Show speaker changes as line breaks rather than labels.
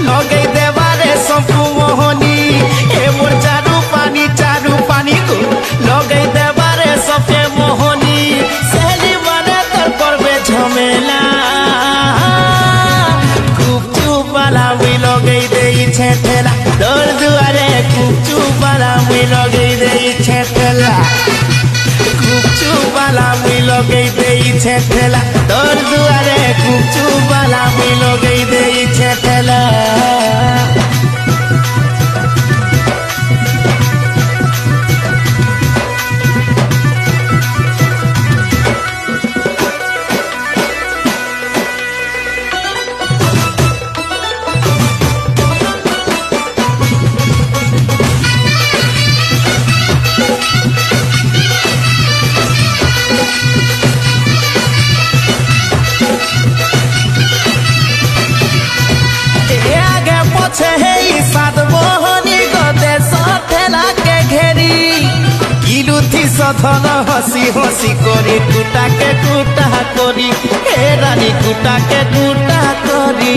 लगे देवारे सबको मोहनी ए मोर चारू पानी को लगे देवारे सबके मोहनी सहेली माने तर करबे झमेला गुपचुप वाला मुई लगे देई छे ठेला तोर दुआरे गुपचुप वाला मुई लगे देई छे ठेला गुपचुप वाला मुई लगे देई छे ठेला तोर दुआरे गुपचुप वाला मुई लगे देई छे ठेला धन हसी हसी करी कुटा के कुटा करी हे रानी कुटा के कुटा करी